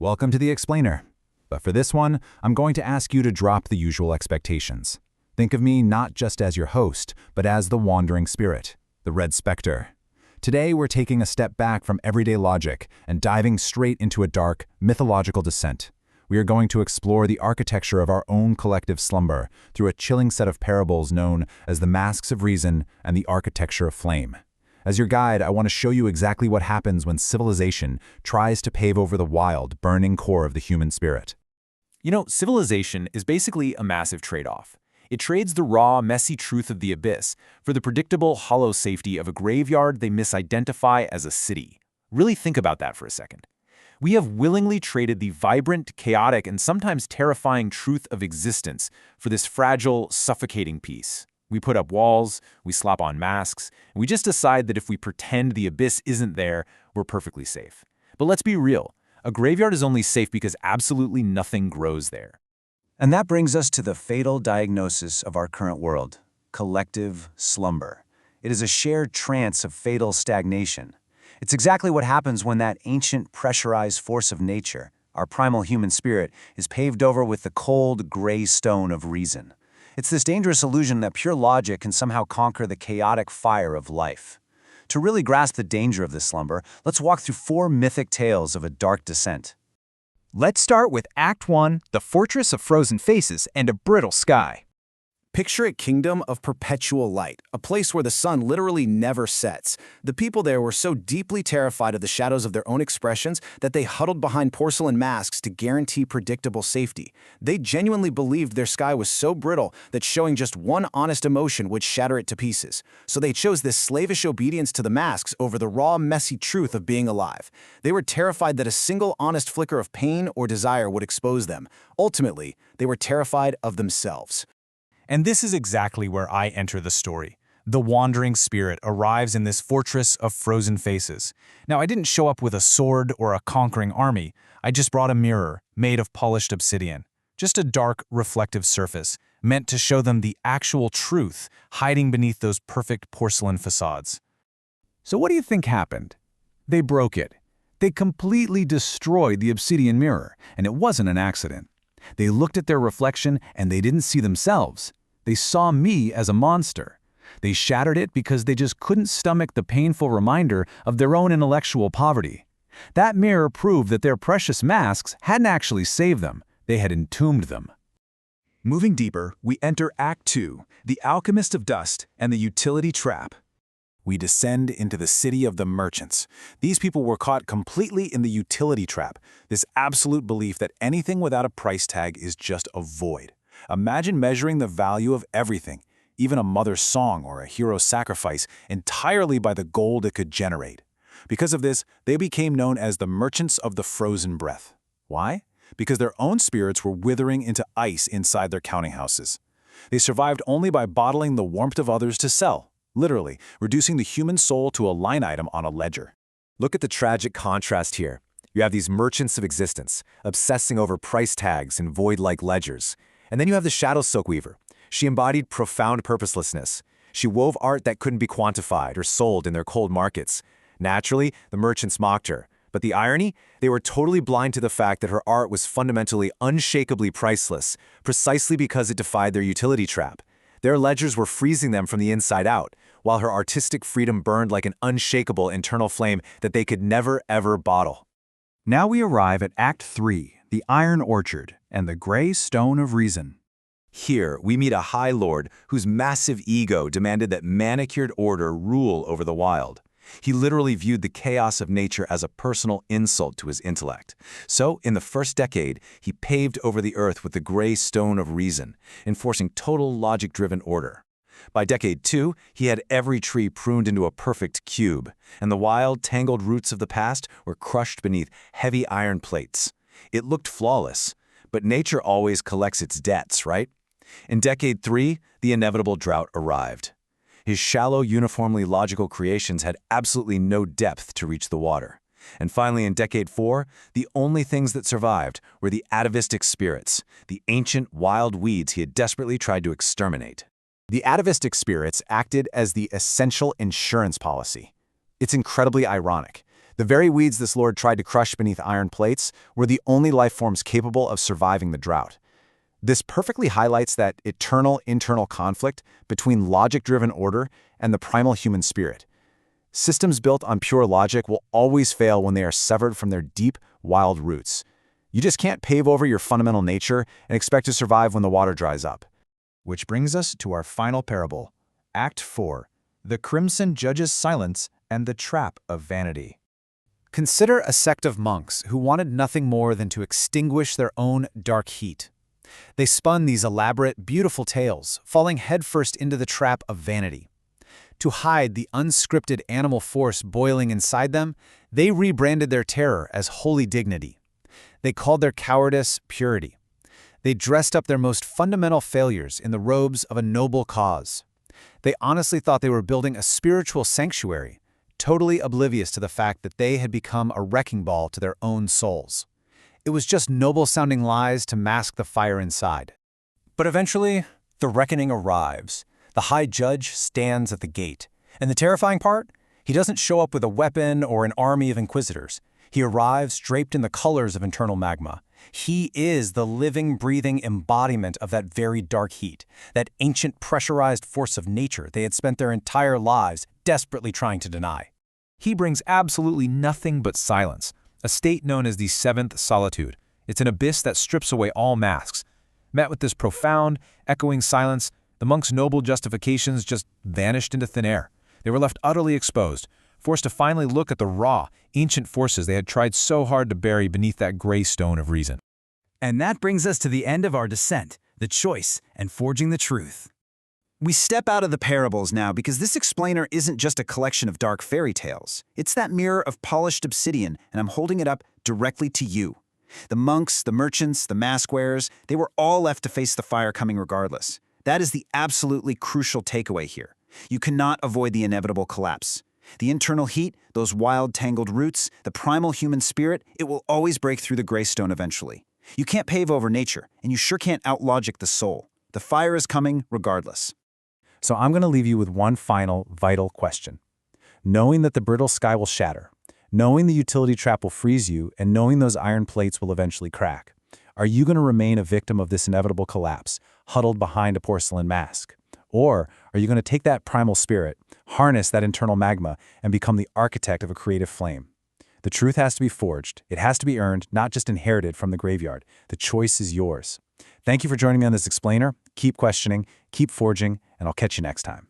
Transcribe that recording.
Welcome to the Explainer. But for this one, I'm going to ask you to drop the usual expectations. Think of me not just as your host, but as the wandering spirit, the Red Spectre. Today, we're taking a step back from everyday logic and diving straight into a dark, mythological descent. We are going to explore the architecture of our own collective slumber through a chilling set of parables known as the Masks of Reason and the Architecture of Flame. As your guide, I want to show you exactly what happens when civilization tries to pave over the wild, burning core of the human spirit. Civilization is basically a massive trade-off. It trades the raw, messy truth of the abyss for the predictable, hollow safety of a graveyard they misidentify as a city. Really think about that for a second. We have willingly traded the vibrant, chaotic, and sometimes terrifying truth of existence for this fragile, suffocating piece. We put up walls, we slap on masks, and we just decide that if we pretend the abyss isn't there, we're perfectly safe. But let's be real. A graveyard is only safe because absolutely nothing grows there. And that brings us to the fatal diagnosis of our current world: collective slumber. It is a shared trance of fatal stagnation. It's exactly what happens when that ancient pressurized force of nature, our primal human spirit, is paved over with the cold, gray stone of reason. It's this dangerous illusion that pure logic can somehow conquer the chaotic fire of life. To really grasp the danger of this slumber, let's walk through 4 mythic tales of a dark descent. Let's start with Act 1, the Fortress of Frozen Faces and a Brittle Sky. Picture a kingdom of perpetual light, a place where the sun literally never sets. The people there were so deeply terrified of the shadows of their own expressions that they huddled behind porcelain masks to guarantee predictable safety. They genuinely believed their sky was so brittle that showing just one honest emotion would shatter it to pieces. So they chose this slavish obedience to the masks over the raw, messy truth of being alive. They were terrified that a single honest flicker of pain or desire would expose them. Ultimately, they were terrified of themselves. And this is exactly where I enter the story. The wandering spirit arrives in this fortress of frozen faces. Now, I didn't show up with a sword or a conquering army. I just brought a mirror made of polished obsidian. Just a dark, reflective surface, meant to show them the actual truth hiding beneath those perfect porcelain facades. So what do you think happened? They broke it. They completely destroyed the obsidian mirror, and it wasn't an accident. They looked at their reflection and they didn't see themselves. They saw me as a monster. They shattered it because they just couldn't stomach the painful reminder of their own intellectual poverty. That mirror proved that their precious masks hadn't actually saved them. They had entombed them. Moving deeper, we enter Act 2, the Alchemist of Dust and the Utility Trap. We descend into the city of the merchants. These people were caught completely in the utility trap, this absolute belief that anything without a price tag is just a void. Imagine measuring the value of everything, even a mother's song or a hero's sacrifice, entirely by the gold it could generate. Because of this, they became known as the merchants of the frozen breath. Why? Because their own spirits were withering into ice inside their counting houses. They survived only by bottling the warmth of others to sell, literally reducing the human soul to a line item on a ledger. Look at the tragic contrast here. You have these merchants of existence, obsessing over price tags and void-like ledgers. And then you have the Shadow Silk Weaver. She embodied profound purposelessness. She wove art that couldn't be quantified or sold in their cold markets. Naturally, the merchants mocked her. But the irony? They were totally blind to the fact that her art was fundamentally unshakably priceless, precisely because it defied their utility trap. Their ledgers were freezing them from the inside out, while her artistic freedom burned like an unshakable internal flame that they could never, ever bottle. Now we arrive at Act 3, the Iron Orchard and the Gray Stone of Reason. Here, we meet a High Lord whose massive ego demanded that manicured order rule over the wild. He literally viewed the chaos of nature as a personal insult to his intellect. So, in the first decade, he paved over the earth with the Gray Stone of Reason, enforcing total logic-driven order. By decade 2, he had every tree pruned into a perfect cube, and the wild, tangled roots of the past were crushed beneath heavy iron plates. It looked flawless, but nature always collects its debts, right? In decade 3, the inevitable drought arrived. His shallow, uniformly logical creations had absolutely no depth to reach the water. And finally, in decade 4, the only things that survived were the atavistic spirits, the ancient wild weeds he had desperately tried to exterminate. The atavistic spirits acted as the essential insurance policy. It's incredibly ironic. The very weeds this lord tried to crush beneath iron plates were the only life forms capable of surviving the drought. This perfectly highlights that eternal internal conflict between logic-driven order and the primal human spirit. Systems built on pure logic will always fail when they are severed from their deep, wild roots. You just can't pave over your fundamental nature and expect to survive when the water dries up. Which brings us to our final parable, Act 4, The Crimson Judge's Silence and the Trap of Vanity. Consider a sect of monks who wanted nothing more than to extinguish their own dark heat. They spun these elaborate, beautiful tales, falling headfirst into the trap of vanity. To hide the unscripted animal force boiling inside them, they rebranded their terror as holy dignity. They called their cowardice purity. They dressed up their most fundamental failures in the robes of a noble cause. They honestly thought they were building a spiritual sanctuary, totally oblivious to the fact that they had become a wrecking ball to their own souls. It was just noble-sounding lies to mask the fire inside. But eventually, the reckoning arrives. The High Judge stands at the gate. And the terrifying part? He doesn't show up with a weapon or an army of inquisitors. He arrives draped in the colors of internal magma. He is the living, breathing embodiment of that very dark heat, that ancient pressurized force of nature they had spent their entire lives desperately trying to deny. He brings absolutely nothing but silence, a state known as the seventh solitude. It's an abyss that strips away all masks. Met with this profound, echoing silence, the monks' noble justifications just vanished into thin air. They were left utterly exposed, forced to finally look at the raw, ancient forces they had tried so hard to bury beneath that gray stone of reason. And that brings us to the end of our descent, the choice, and forging the truth. We step out of the parables now because this explainer isn't just a collection of dark fairy tales. It's that mirror of polished obsidian, and I'm holding it up directly to you. The monks, the merchants, the mask wearers, they were all left to face the fire coming regardless. That is the absolutely crucial takeaway here. You cannot avoid the inevitable collapse. The internal heat, those wild, tangled roots, the primal human spirit, it will always break through the gray stone eventually. You can't pave over nature, and you sure can't outlogic the soul. The fire is coming regardless. So I'm going to leave you with one final, vital question. Knowing that the brittle sky will shatter, knowing the utility trap will freeze you, and knowing those iron plates will eventually crack, are you going to remain a victim of this inevitable collapse, huddled behind a porcelain mask? Or are you going to take that primal spirit, harness that internal magma, and become the architect of a creative flame? The truth has to be forged. It has to be earned, not just inherited from the graveyard. The choice is yours. Thank you for joining me on this explainer. Keep questioning, keep forging, and I'll catch you next time.